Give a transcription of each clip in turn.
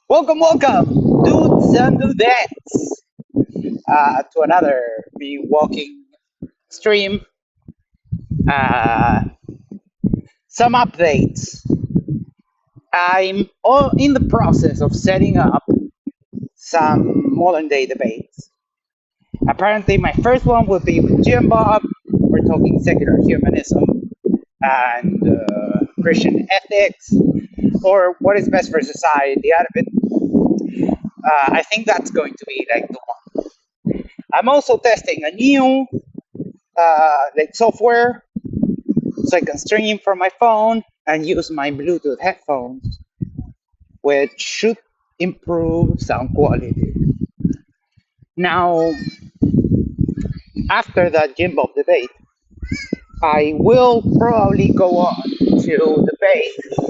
Welcome, welcome, dudes and dudettes, to another me walking stream. Uh, some updates. I'm all in the process of setting up some modern day debates. Apparently, my first one will be with Jim Bob. We're talking secular humanism and Christian ethics, or what is best for society out of it. I think that's going to be like the one. I'm also testing a new like software so I can stream from my phone and use my Bluetooth headphones, which should improve sound quality. Now, after that Jim Bob debate, I will probably go on to debate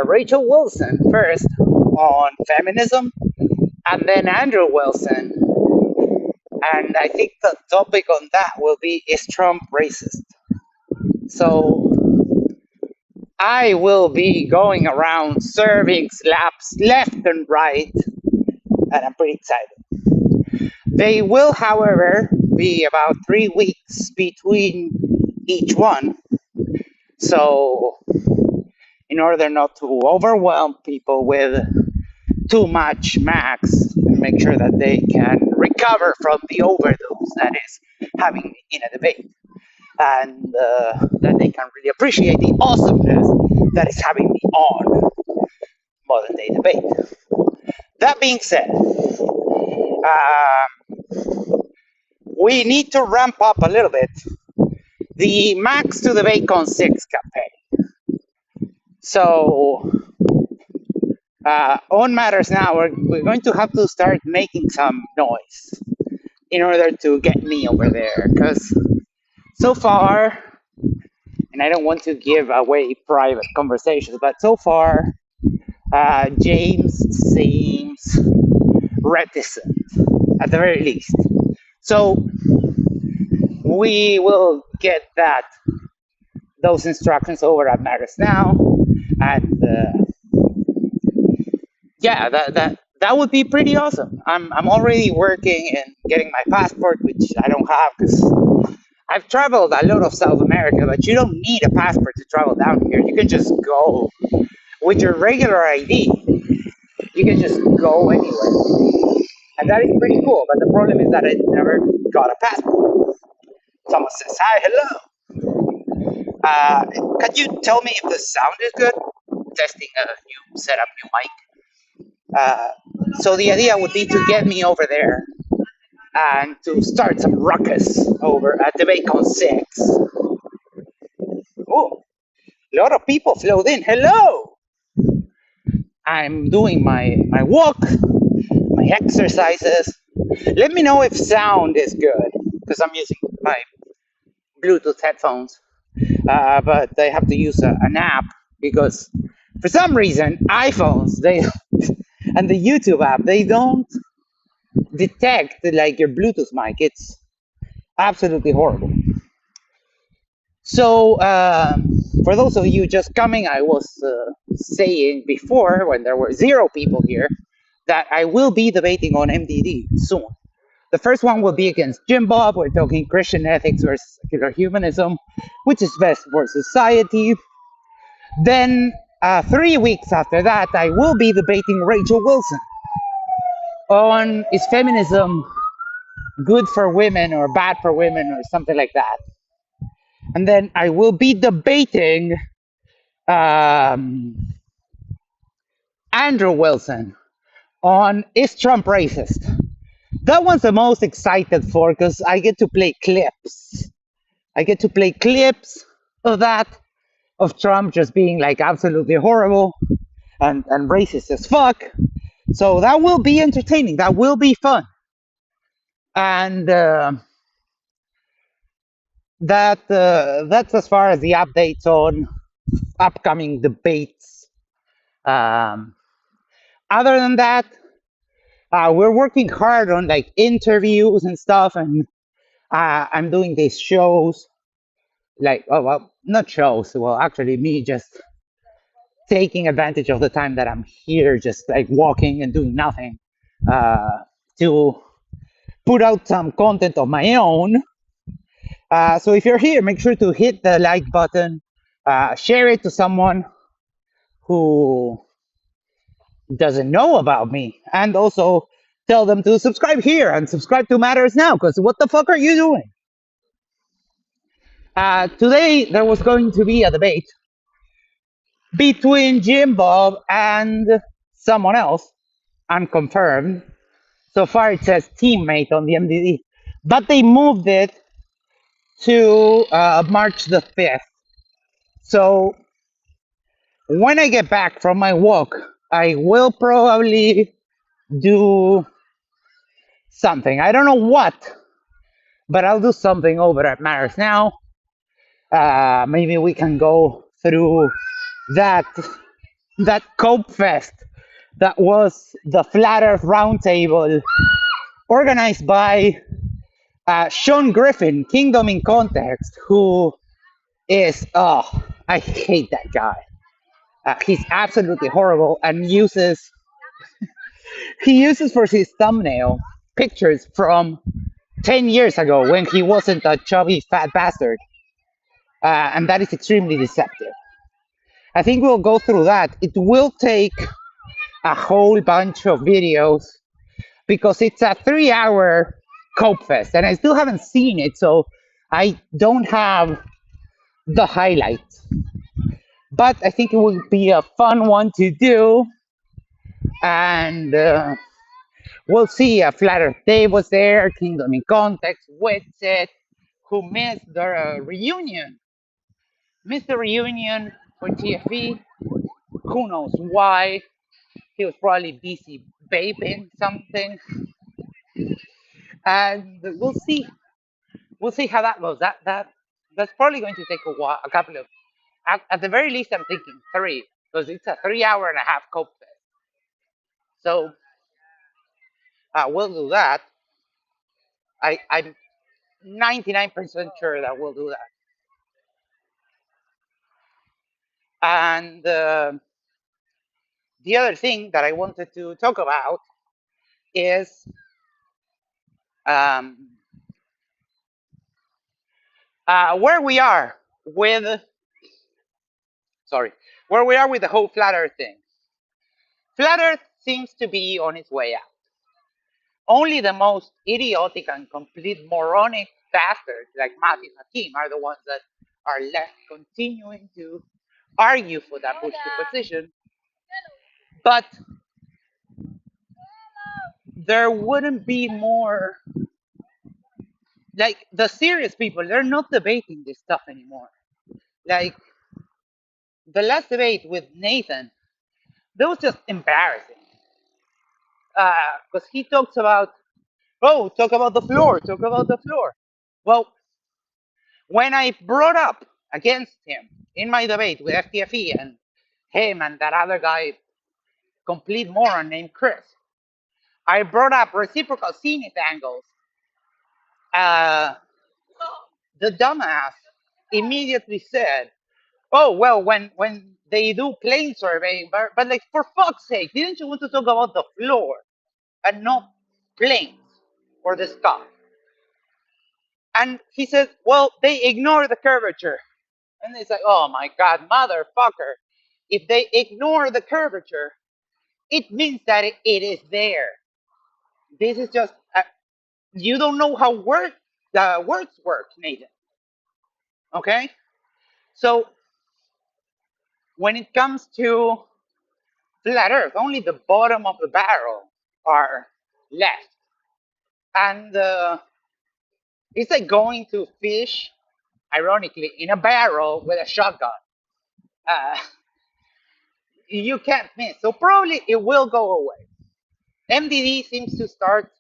Rachel Wilson first on feminism, and then Andrew Wilson. And I think the topic on that will be, is Trump racist? So I will be going around serving slaps left and right, and I'm pretty excited. They will, however, be about 3 weeks between each one. So, in order not to overwhelm people with too much max, and make sure that they can recover from the overdose that is having in a debate, and that they can really appreciate the awesomeness that is having me on modern day debate. That being said, we need to ramp up a little bit the Max to the Bacon 6 campaign. So, on Matters Now, we're going to have to start making some noise in order to get me over there. Because so far, and I don't want to give away private conversations, but so far, James seems reticent, at the very least. So, we will get those instructions over at Matters Now, and yeah, that would be pretty awesome. I'm already working and getting my passport, which I don't have because I've traveled a lot of South America, but you don't need a passport to travel down here. You can just go with your regular ID. You can just go anywhere, and that is pretty cool. But the problem is that I never got a passport. Someone says hi, hello. Uh, can you tell me if the sound is good? Testing a new setup, new mic. Uh, so the idea would be to get me over there and to start some ruckus over at the Bacon 6. Oh, a lot of people flowed in. Hello! I'm doing my walk, my exercises. Let me know if sound is good because I'm using my Bluetooth headphones. But I have to use an app because for some reason iPhones they and the YouTube app they don't detect like your Bluetooth mic. It's absolutely horrible. So for those of you just coming, I was saying before when there were zero people here that I will be debating on MDD soon. The first one will be against Jim Bob. We're talking Christian ethics versus secular humanism, which is best for society. Then 3 weeks after that, I will be debating Rachel Wilson on is feminism good for women or bad for women or something like that. And then I will be debating um, Andrew Wilson on is Trump racist? That one's the most excited for because I get to play clips. I get to play clips of that, of Trump just being like absolutely horrible and racist as fuck. So that will be entertaining. That will be fun. And that's as far as the updates on upcoming debates. Um, Other than that, we're working hard on like interviews and stuff, and I'm doing these shows, like oh well, not shows. Well, actually, me just taking advantage of the time that I'm here, just like walking and doing nothing, uh, to put out some content of my own. So if you're here, make sure to hit the like button, share it to someone who doesn't know about me, and also tell them to subscribe here and subscribe to Matters Now, because what the fuck are you doing? Today there was going to be a debate between Jim Bob and someone else, unconfirmed. So far it says teammate on the MDD, but they moved it to March the 5th. So when I get back from my walk, I will probably do something. I don't know what, but I'll do something over at Matters Now. Maybe we can go through that Cope Fest that was the Flat Earth Roundtable organized by Sean Griffin, Kingdom in Context, who is, oh, I hate that guy. He's absolutely horrible and he uses for his thumbnail pictures from 10 years ago when he wasn't a chubby fat bastard. And that is extremely deceptive. I think we'll go through that. It will take a whole bunch of videos because it's a 3-hour Cope Fest and I still haven't seen it, so I don't have the highlights. But I think it will be a fun one to do, and we'll see. Flat Earth Dave was there, Kingdom in Context, Witsit, who missed the reunion for TFE. Who knows why? He was probably busy vaping something, and we'll see. We'll see how that goes. That's probably going to take a while, a couple of, at the very least, I'm thinking 3, because it's a 3 hour and a half Cope Fest. So we'll do that. I'm 99% sure that we'll do that. And the other thing that I wanted to talk about is um, where we are with, where we are with the whole flat Earth thing. Flat Earth seems to be on its way out. Only the most idiotic and complete moronic bastards like Matthew Hakim are the ones that are left continuing to argue for that bullshit position. But there wouldn't be more, like, the serious people, they're not debating this stuff anymore. Like, the last debate with Nathan, that was just embarrassing. Because he talks about, oh, talk about the floor, talk about the floor. Well, when I brought up against him in my debate with FTFE and him and that other guy, complete moron named Chris, I brought up reciprocal zenith angles. The dumbass immediately said, "Oh well, when they do plane surveying, but like for fuck's sake, didn't you want to talk about the floor and not planes or the sky?" And he says, "Well, they ignore the curvature," and it's like, "Oh my god, motherfucker! If they ignore the curvature, it means that it is there. This is just you don't know how words work, Nathan. Okay, so when it comes to flat Earth, only the bottom of the barrel are left. And it's like going to fish, ironically, in a barrel with a shotgun. Uh, you can't miss. So probably it will go away. MDD seems to start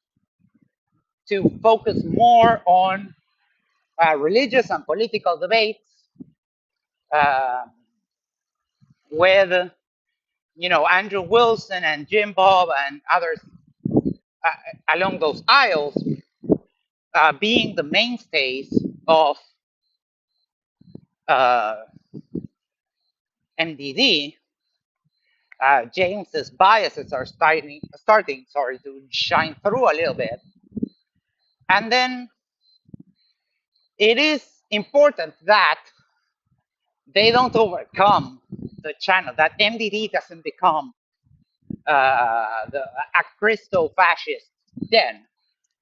to focus more on religious and political debates uh, with, Andrew Wilson and Jim Bob and others along those aisles being the mainstays of uh, MDD. James's biases are starting, sorry, to shine through a little bit. And then it is important that they don't overcome the channel, that MDD doesn't become a Christo fascist den.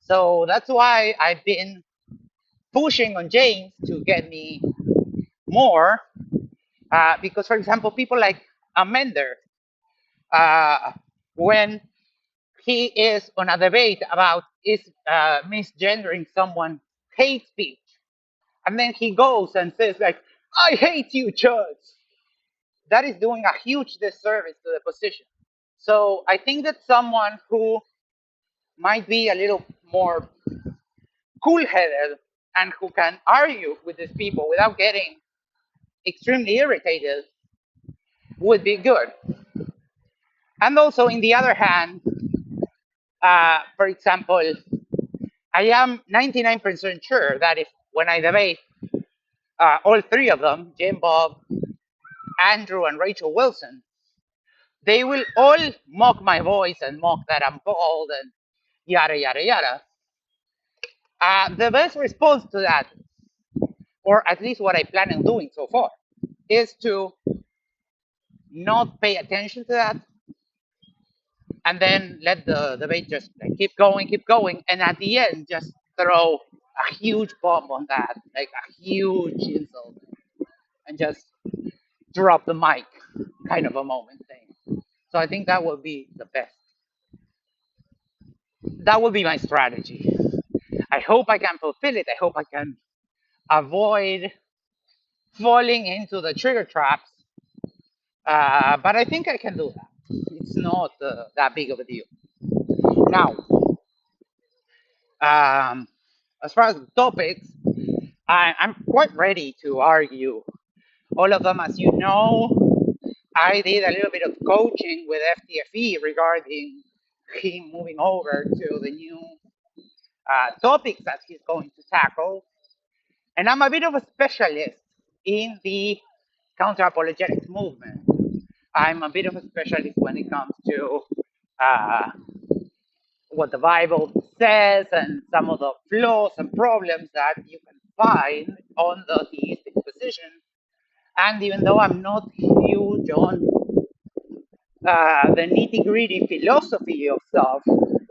So that's why I've been pushing on James to get me more, because, for example, people like Amender, uh, when he is on a debate about is misgendering someone hate speech, and then he goes and says like, "I hate you, Church." That is doing a huge disservice to the position. So I think that someone who might be a little more cool-headed and who can argue with these people without getting extremely irritated would be good. And also, in the other hand, for example, I am 99% sure that if when I debate all three of them, Jim Bob, Andrew, and Rachel Wilson, they will all mock my voice and mock that I'm bald and yada, yada, yada. The best response to that, or at least what I plan on doing so far, is to not pay attention to that and then let the debate just like keep going, and at the end just throw a huge bomb on that, like a huge insult, and just drop the mic, kind of a moment thing. So I think that would be the best. That would be my strategy. I hope I can fulfill it. I hope I can avoid falling into the trigger traps. But I think I can do that. It's not that big of a deal. Now, um, as far as the topics, I'm quite ready to argue all of them. As you know, I did a little bit of coaching with FTFE regarding him moving over to the new topics that he's going to tackle. And I'm a bit of a specialist in the counter apologetics movement. I'm a bit of a specialist when it comes to uh, what the Bible says and some of the flaws and problems that you can find on the theistic position. And even though I'm not huge on the nitty gritty philosophy of stuff,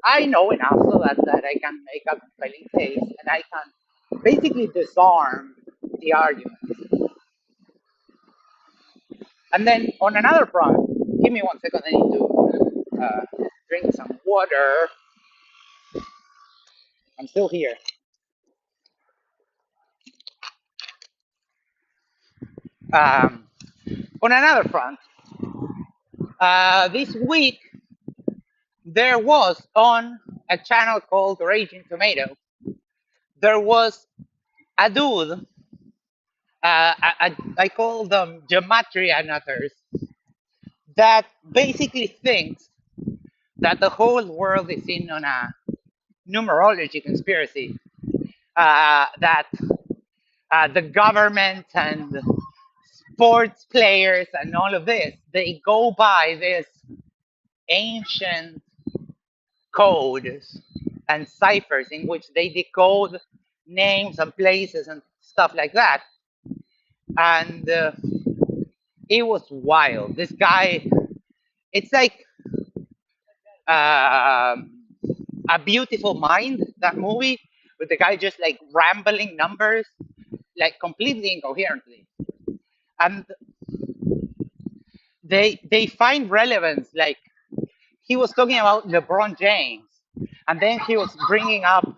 I know enough so that I can make a compelling case and I can basically disarm the argument. And then on another front, give me 1 second, I need to drink some water. I'm still here. Um, on another front, this week there was on a channel called Raging Tomato, there was a dude, I call them gematria nutters, that basically thinks that the whole world is in on a numerology conspiracy, that the government and sports players and all of this, they go by this ancient codes and ciphers in which they decode names and places and stuff like that. And it was wild. This guy, it's like A Beautiful Mind, that movie, with the guy just like rambling numbers, like completely incoherently. And they find relevance. Like he was talking about LeBron James, and then he was bringing up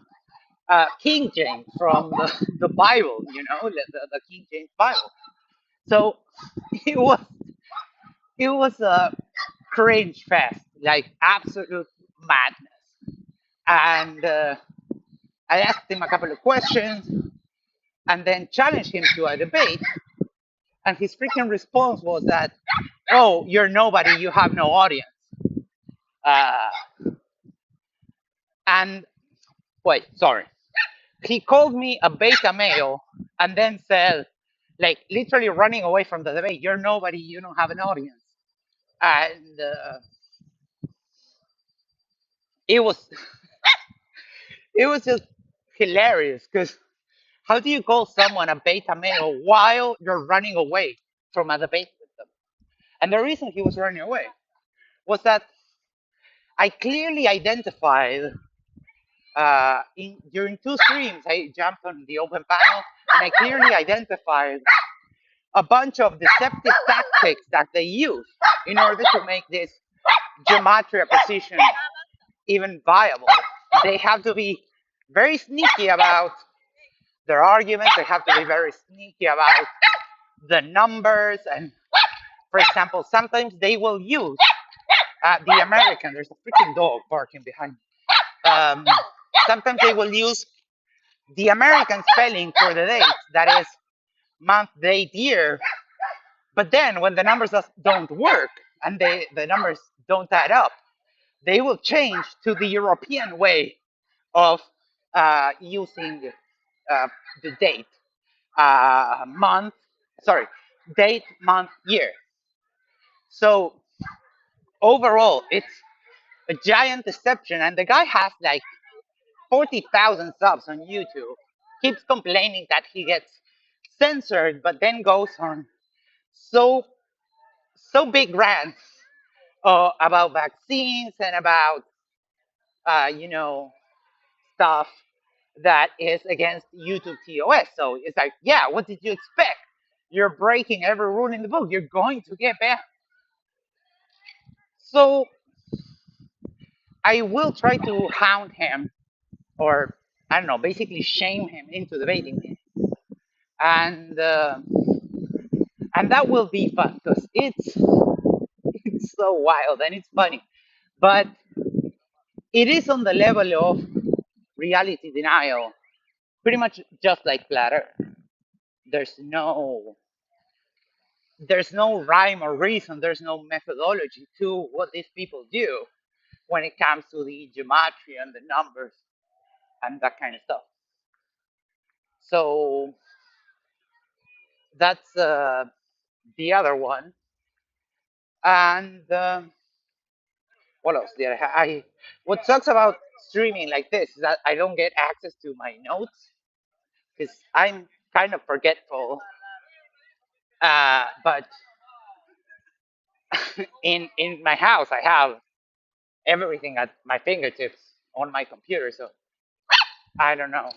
King James from the Bible, the King James Bible. So it was it was a cringe fest, like absolute madness. And I asked him a couple of questions, and then challenged him to a debate. And his freaking response was that, "Oh, you're nobody. You have no audience." Uh, and wait, sorry. He called me a beta male, and then said, like literally running away from the debate, "You're nobody. You don't have an audience." and it was it was just hilarious because how do you call someone a beta male while you're running away from a debate with them? And the reason he was running away was that I clearly identified during two streams. I jumped on the open panel and I clearly identified a bunch of deceptive tactics that they use in order to make this gematria position even viable. They have to be very sneaky about their arguments. They have to be very sneaky about the numbers. And for example, sometimes they will use the American. There's a freaking dog barking behind me. Sometimes they will use the American spelling for the date, that is month, date, year. But then when the numbers don't work and the numbers don't add up, they will change to the European way of using the date, month, sorry, date, month, year. So overall, it's a giant deception. And the guy has like 40,000 subs on YouTube, keeps complaining that he gets censored, but then goes on so big rants about vaccines and about stuff that is against YouTube TOS. So it's like, yeah, what did you expect? You're breaking every rule in the book. You're going to get banned. So I will try to hound him, or I don't know, basically shame him into debating me, and that will be fun because it's so wild and it's funny, but it is on the level of reality denial, pretty much just like flat Earth. There's no there's no rhyme or reason. There's no methodology to what these people do when it comes to the geometry and the numbers and that kind of stuff. So that's the other one. And what else did what sucks about streaming like this is that I don't get access to my notes because I'm kind of forgetful. But in my house, I have everything at my fingertips on my computer. So I don't know.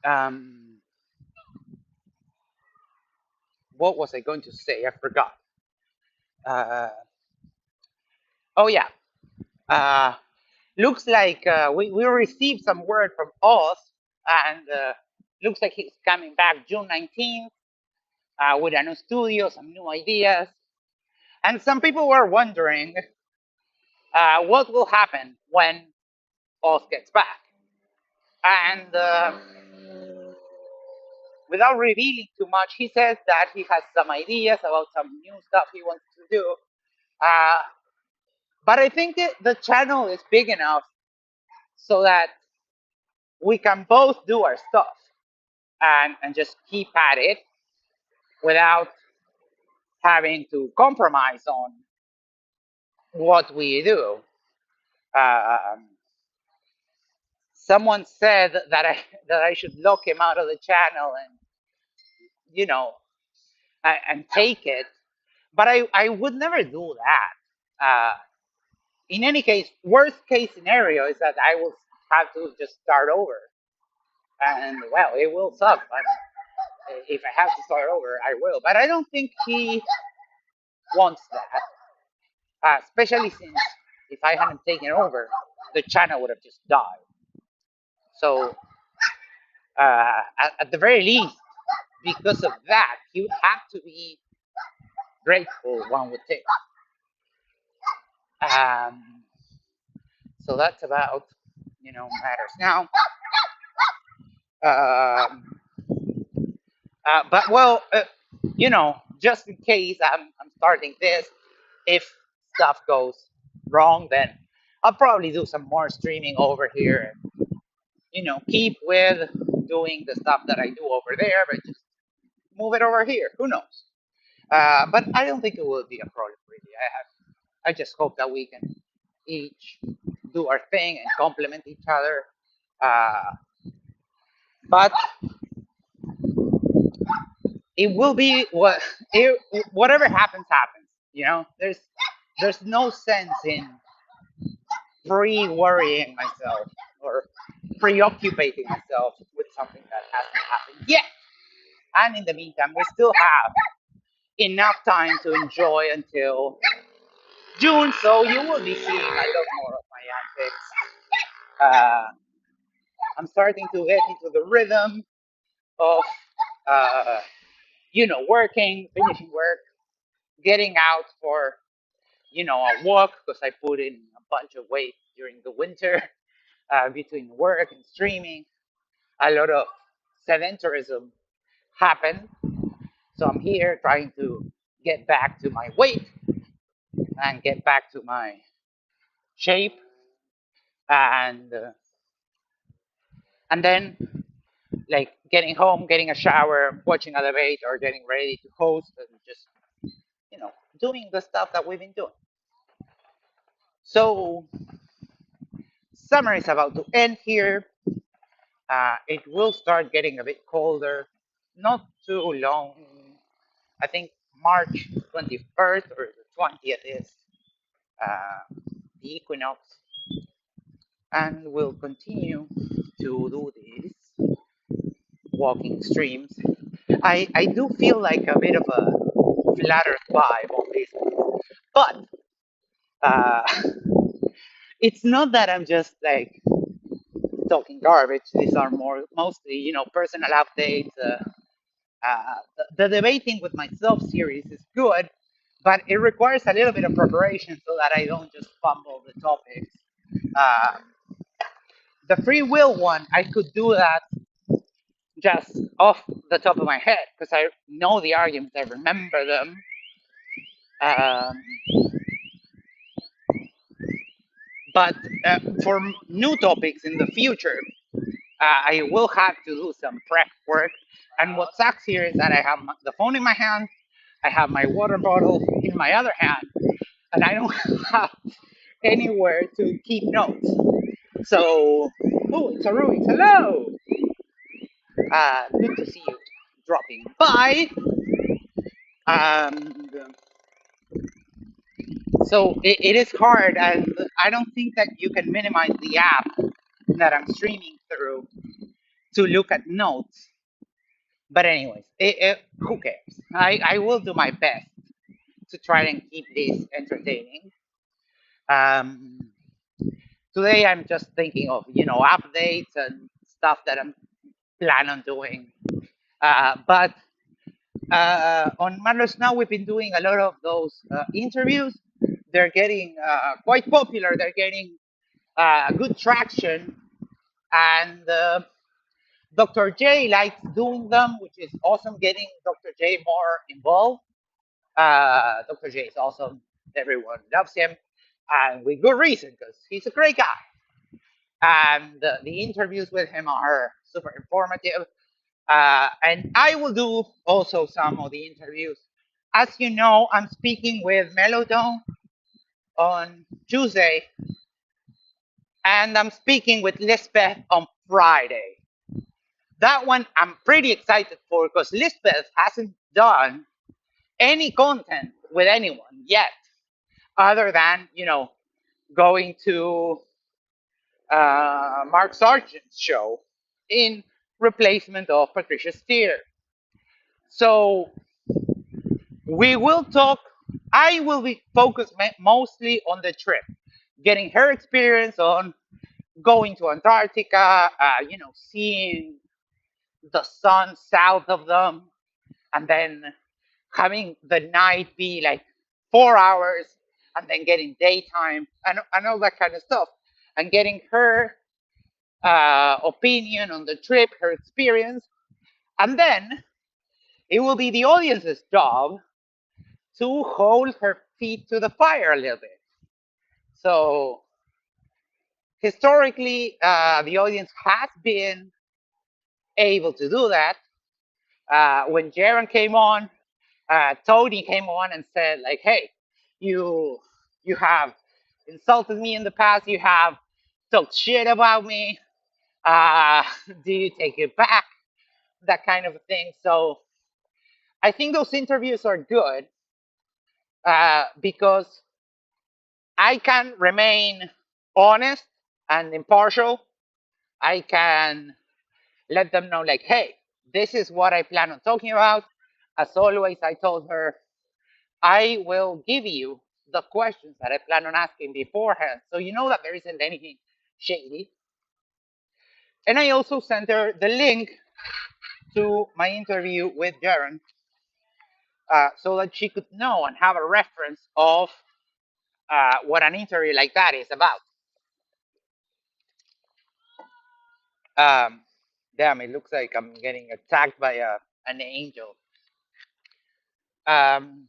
Um, what was I going to say? I forgot. Uh, oh yeah. Uh, looks like we received some word from Oz, and looks like he's coming back June 19th with a new studio, some new ideas. And some people were wondering what will happen when Oz gets back. And without revealing too much, he says that he has some ideas about some new stuff he wants to do. Uh, but I think the channel is big enough so that we can both do our stuff and just keep at it without having to compromise on what we do. Um, Someone said that I should lock him out of the channel and you know and take it, but I would never do that. In any case, worst case scenario is that I will have to just start over, and well, it will suck. But if I have to start over, I will. But I don't think he wants that, especially since if I hadn't taken over, the channel would have just died. So at the very least, because of that, he would have to be grateful, one would think. Um, so that's about matters now. Um, but well, just in case I'm starting this, if stuff goes wrong, then I'll probably do some more streaming over here and keep with doing the stuff that I do over there, but just move it over here. Who knows? But I don't think it will be a problem really. I just hope that we can each do our thing and complement each other. Uh, but it will be whatever happens happens. You know, there's no sense in pre worrying myself or preoccupating myself with something that hasn't happened yet. And in the meantime, we still have enough time to enjoy until June, so you will be seeing a lot more of my antics. I'm starting to get into the rhythm of, uh, working, finishing work, getting out for, a walk because I put in a bunch of weight during the winter between work and streaming. A lot of sedentarism happened. So I'm here trying to get back to my weight and get back to my shape and then like getting home, getting a shower, watching a debate, or getting ready to host, and just doing the stuff that we've been doing. So summer is about to end here. It will start getting a bit colder. Not too long. I think March 21st or the 20th is uh, the equinox, and we'll continue to do these walking streams. I do feel like a bit of a flattered vibe on this, but uh, it's not that I'm just like talking garbage. These are mostly, personal updates. The debating with myself series is good, but it requires a little bit of preparation so that I don't just fumble the topics. Uh, the free will one, I could do that just off the top of my head because I know the arguments, I remember them. Um, but for new topics in the future, I will have to do some prep work. And what sucks here is that I have the phone in my hand, I have my water bottle in my other hand, and I don't have anywhere to keep notes. So, oh, it's a Ruix. Hello. Good to see you dropping by. Um, so it is hard, and I don't think that you can minimize the app that I'm streaming through to look at notes. But anyways, who cares? I will do my best to try and keep this entertaining. Um, Today I'm just thinking of updates and stuff that I'm plan on doing. But on Marlos now we've been doing a lot of those interviews. They're getting quite popular. They're getting good traction, and Dr. J likes doing them, which is awesome. Getting Dr. J more involved. Dr. J is awesome. Everyone loves him, and with good reason because he's a great guy. And the interviews with him are super informative. And I will do also some of the interviews. As you know, I'm speaking with Melodon on Tuesday, and I'm speaking with Lisbeth on Friday. That one I'm pretty excited for because Lisbeth hasn't done any content with anyone yet, other than going to Mark Sargent's show in replacement of Patricia Steer. So we will talk. I will be focused mostly on the trip, getting her experience on going to Antarctica, seeing the sun south of them, and then having the night be like 4 hours, and then getting daytime and all that kind of stuff, and getting her opinion on the trip, her experience, and then it will be the audience's job to hold her feet to the fire a little bit. So historically, the audience has been able to do that. When Jaron came on, Tony came on and said like, "Hey, you you have insulted me in the past. You have talked shit about me. Uh, do you take it back?" That kind of a thing. So I think those interviews are good because I can remain honest and impartial. I can let them know, like, hey, this is what I plan on talking about. As always, I told her, I will give you the questions that I plan on asking beforehand. So you know that there isn't anything shady. And I also sent her the link to my interview with Darren so that she could know and have a reference of what an interview like that is about. Um, Damn, it looks like I'm getting attacked by an angel. Um,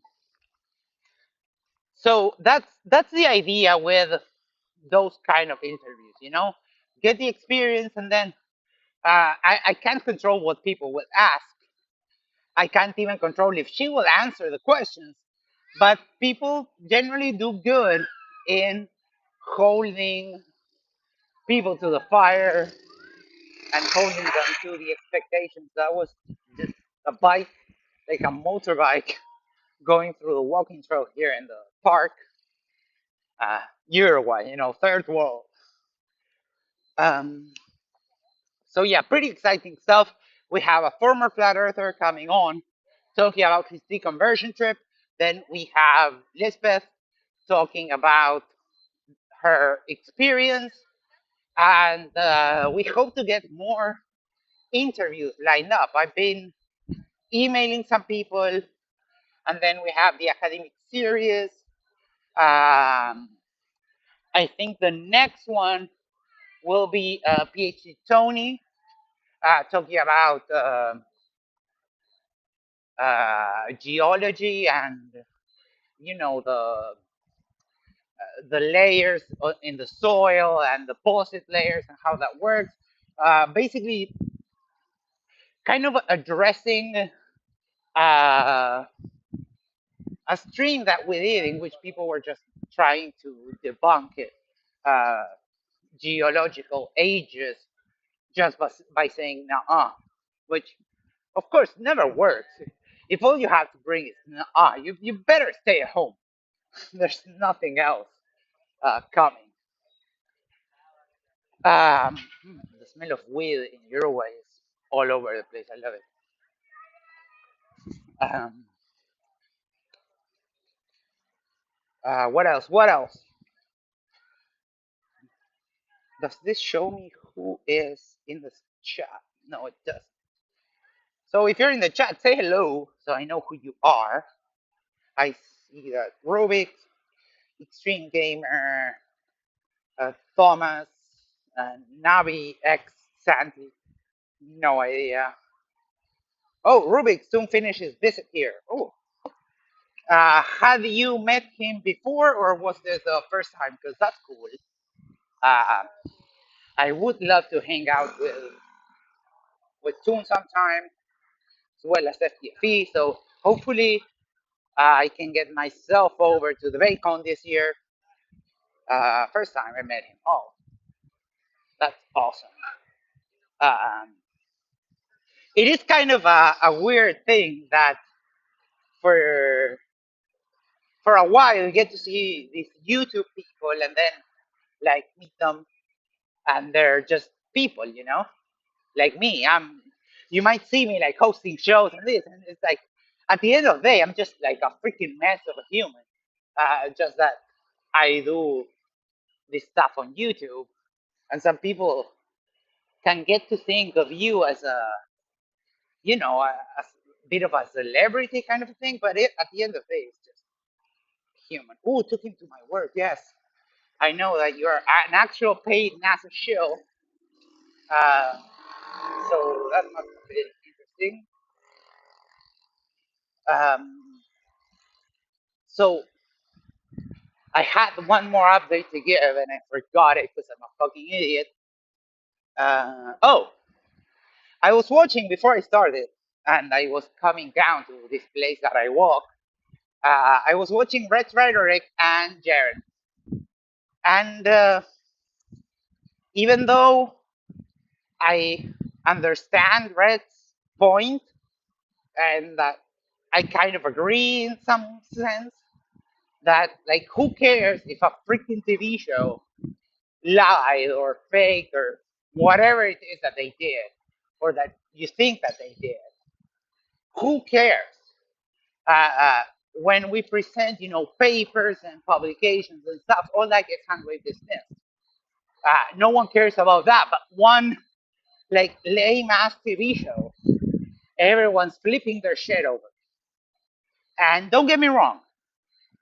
so that's the idea with those kind of interviews. Get the experience, and then I can't control what people will ask. I can't even control if she will answer the questions. But people generally do good in holding people to the fire and holding them to the expectations. That was just a bike, like a motorbike, going through the walking trail here in the park, Uruguay, third world. Um, so yeah, pretty exciting stuff. We have a former flat earther coming on, talking about his deconversion trip. Then we have Lisbeth talking about her experience, and we hope to get more interviews lined up. I've been emailing some people, and then we have the academic series. I think the next one will be PhD Tony talking about geology and the layers in the soil and the deposit layers and how that works. Basically, kind of addressing uh, a stream that we did in which people were just trying to debunk it, uh, geological ages just by saying nah, which of course never works. If all you have to bring is nah, you better stay at home. There's nothing else coming. The smell of weed in Uruguay is all over the place. I love it. Um, what else? What else? Does this show me who is in the chat? No, it doesn't. So if you're in the chat, say hello so I know who you are. I see that Rubik, Extreme Gamer, Thomas, Navi X Santi. No idea. Oh, Rubik soon finishes visit here. Oh, had you met him before, or was this the first time? Because that's cool. Uh, I would love to hang out with Toon sometime, as well as FTFE. So hopefully I can get myself over to the Baycon this year. First time I met him. Oh, that's awesome. Um, it is kind of a weird thing that for for a while you get to see these YouTube people and then like meet them and they're just people. Like me. You might see me like hosting shows and this, and it's like at the end of the day, I'm just like a freaking mess of a human. Just that I do this stuff on YouTube, and some people can get to think of you as a bit of a celebrity kind of a thing, but at the end of the day, it's just human. Oh, took him to my work. Yes, I know that you're an actual paid NASA shill, uh, so that must have been interesting. Um, so I had one more update to give, and I forgot it because I'm a fucking idiot. Oh, I was watching before I started. and I was coming down to this place that I walk, I was watching Red Rhetoric and Jared. And even though I understand Red's point and that I kind of agree in some sense, that like who cares if a freaking TV show lied or faked or whatever it is that they did or that you think that they did? Who cares? Uh, uh, when we present, papers and publications and stuff, all that gets handwave dismissed. No one cares about that, but one like lame ass TV show, everyone's flipping their shit over. And don't get me wrong,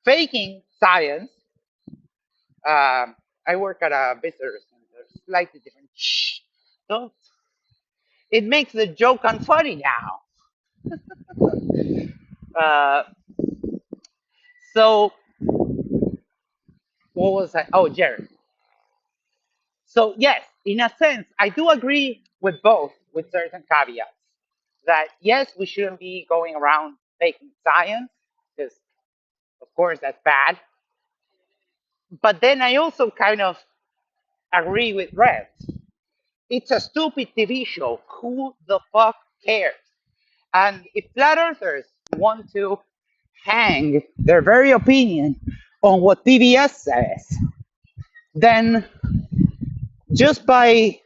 faking science. I work at a visitor center, slightly different. Shh, don't. It makes the joke unfunny now. Uh, so what was I? Oh, Jared. So yes, in a sense, I do agree with both, with certain caveats. That yes, we shouldn't be going around faking science, because of course that's bad. But then I also kind of agree with Red. It's a stupid TV show. Who the fuck cares? And if flat earthers want to hang their very opinion on what PBS says, then just by,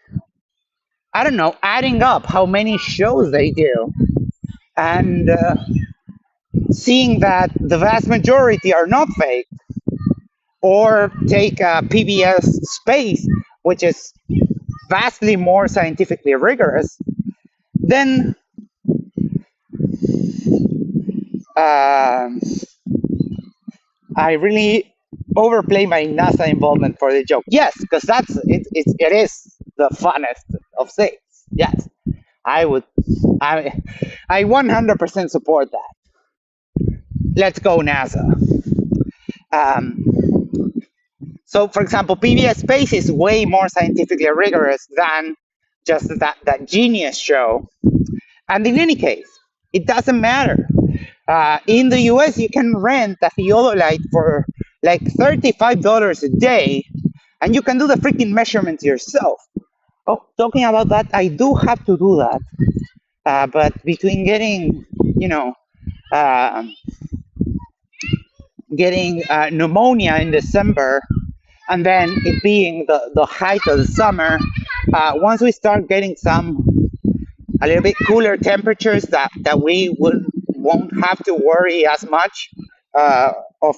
I don't know, adding up how many shows they do and seeing that the vast majority are not fake, or take PBS Space, which is vastly more scientifically rigorous, then um I really overplay my NASA involvement for the joke. Yes, because it is the funnest of things. Yes, I would, I, I 100% support that. Let's go NASA. Um, so, for example, PBS Space is way more scientifically rigorous than just that Genius show. And in any case, it doesn't matter. In the US, you can rent a theodolite for like $35 a day, and you can do the freaking measurements yourself. Oh, talking about that, I do have to do that. But between getting, uh, pneumonia in December and then it being the height of the summer, once we start getting a little bit cooler temperatures that we won't have to worry as much of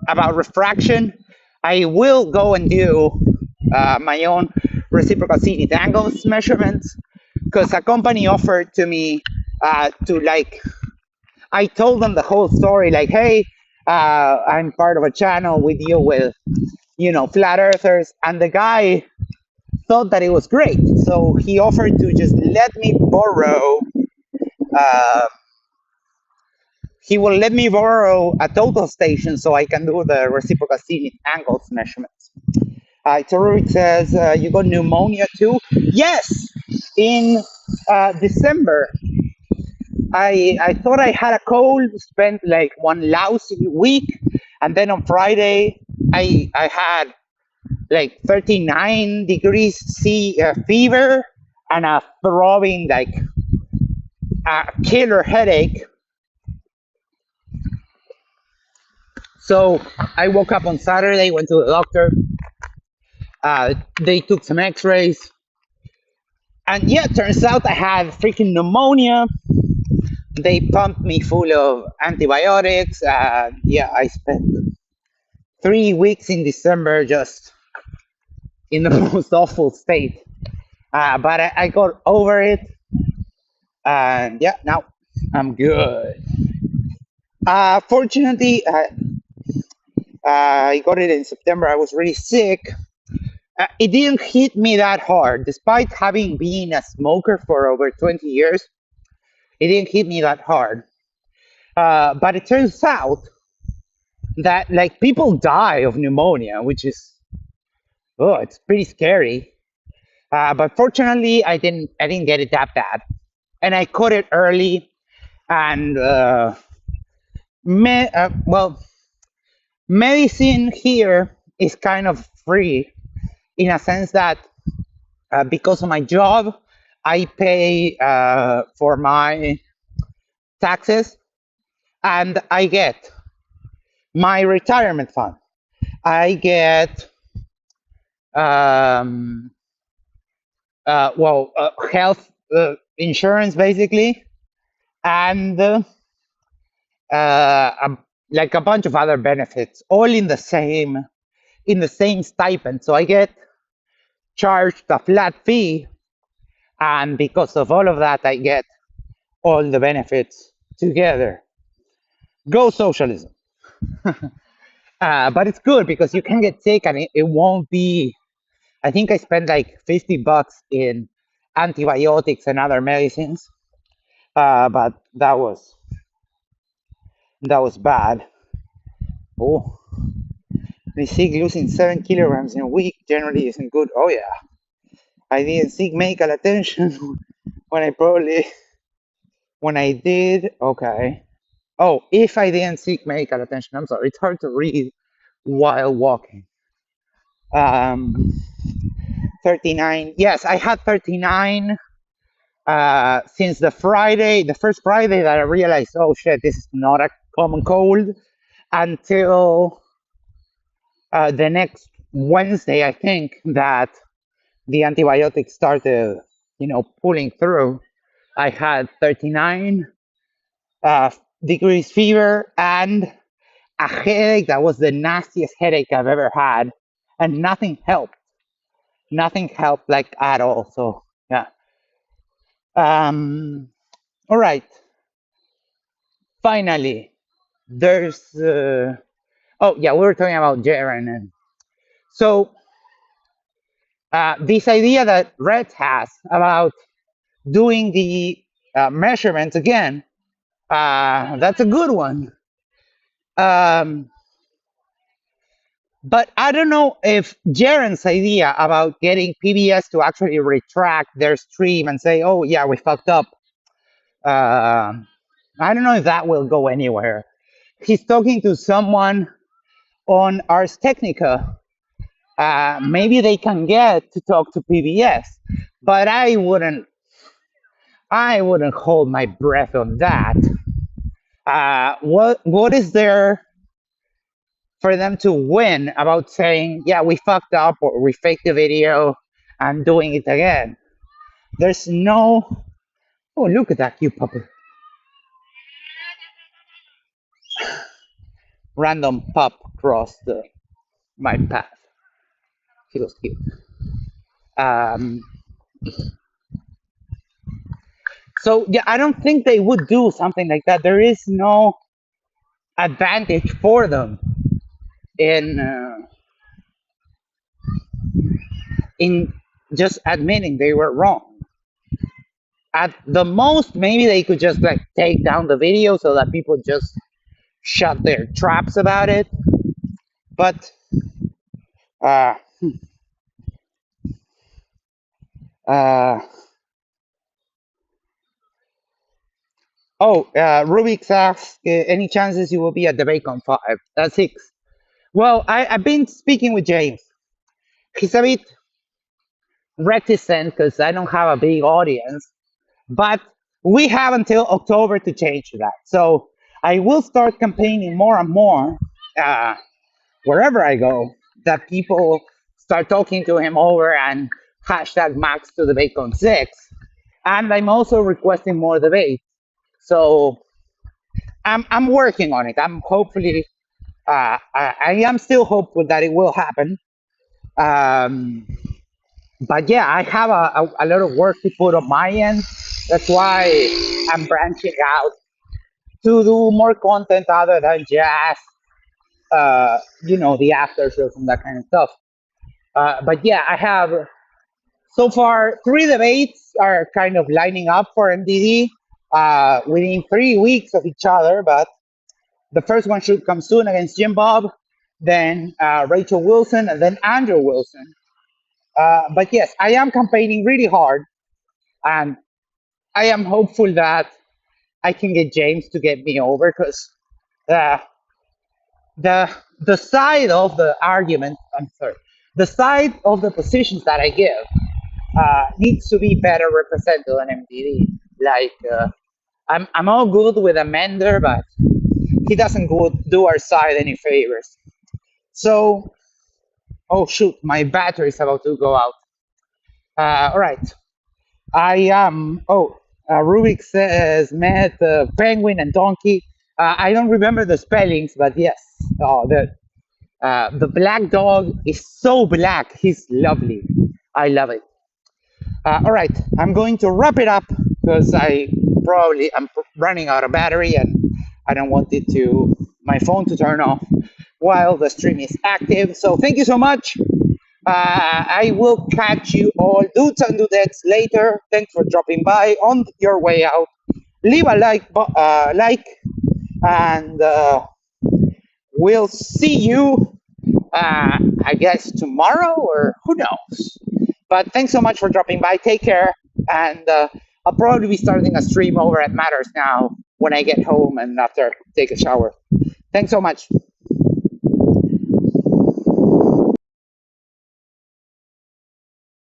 about refraction, I will go and do my own reciprocal zenith angles measurements, because a company offered to me to like, I told them the whole story, like, hey, I'm part of a channel, we deal with, flat earthers, and the guy thought that it was great, so he offered to just let me borrow. Uh, he will let me borrow a total station so I can do the reciprocal zenith angles measurements. Toruk says, you got pneumonia too? Yes! In December, I thought I had a cold, spent like one lousy week, and then on Friday, I had like 39 degrees C fever and a throbbing, like, a killer headache. So I woke up on Saturday, went to the doctor. They took some x-rays. And yeah, turns out I had freaking pneumonia. They pumped me full of antibiotics. Yeah, I spent 3 weeks in December just in the most awful state. But I got over it. And yeah, now I'm good. Fortunately, I got it in September. I was really sick. It didn't hit me that hard, despite having been a smoker for over 20 years. It didn't hit me that hard. But it turns out that like people die of pneumonia, which is, oh, it's pretty scary. But fortunately, I didn't get it that bad. and I caught it early. And well, medicine here is kind of free in a sense that because of my job, I pay for my taxes and I get my retirement fund. I get um, health insurance basically, and um, like a bunch of other benefits, all in the same stipend. So I get charged a flat fee, and because of all of that, I get all the benefits together. Go socialism! But it's good because you can get sick, and it won't be. I think I spent like $50 in antibiotics and other medicines, but that was bad. Oh, I think losing 7 kilograms in a week generally isn't good. Oh yeah, I didn't seek medical attention when I did. Okay. Oh, if I didn't seek medical attention, I'm sorry. It's hard to read while walking. Um, 39. Yes, I had 39 since the first Friday that I realized, oh shit, this is not a common cold, until the next Wednesday, I think, that the antibiotics started, pulling through. I had 39 degrees fever and a headache that was the nastiest headache I've ever had, and nothing helped. Nothing helped like at all. So yeah. Um. All right. Finally, there's. Oh yeah, we were talking about Jaren, and so this idea that Red has about doing the measurements again. That's a good one. Um, but I don't know if Jaren's idea about getting PBS to actually retract their stream and say, "Oh yeah, we fucked up." I don't know if that will go anywhere. He's talking to someone on Ars Technica. Maybe they can get to talk to PBS, but I wouldn't. I wouldn't hold my breath on that. What is there for them to win about saying, yeah, we fucked up or we faked the video and doing it again? There's no. Oh, look at that cute puppy. Random pup crossed my path. He was cute. Um, so yeah, I don't think they would do something like that. There is no advantage for them in just admitting they were wrong. At the most, maybe they could just like take down the video so that people just shut their traps about it. But uh, uh, Rubik's asks, any chances you will be at the Bacon 5? That's 6. Well, I've been speaking with James. He's a bit reticent because I don't have a big audience, but we have until October to change that. So I will start campaigning more and more wherever I go, that people start talking to him over and hashtag Max to the Bacon 6. And I'm also requesting more debates. So I'm working on it. I'm hopefully, I am still hopeful that it will happen. Um, but yeah, I have a lot of work to put on my end. That's why I'm branching out to do more content other than just, the after shows and that kind of stuff. But yeah, I have so far 3 debates are kind of lining up for MDD within 3 weeks of each other. But the first one should come soon against Jim Bob, then Rachel Wilson, and then Andrew Wilson. But yes, I am campaigning really hard, and I am hopeful that I can get James to get me over because uh, the side of the argument, I'm sorry, the side of the positions that I give needs to be better represented on MTV. Like I'm all good with Amender, but he doesn't do our side any favors. So, oh shoot, my battery is about to go out. All right, I am. Oh, Rubik says met penguin and donkey. I don't remember the spellings, but yes, the black dog is so black. He's lovely. I love it. All right, I'm going to wrap it up because I'm running out of battery and I don't want it to my phone to turn off while the stream is active. So thank you so much. I will catch you all dudes and dudettes later. Thanks for dropping by on your way out. Leave a like, and we'll see you. I guess tomorrow or who knows. But thanks so much for dropping by. Take care, and I'll probably be starting a stream over at Matters now when I get home and after take a shower. Thanks so much.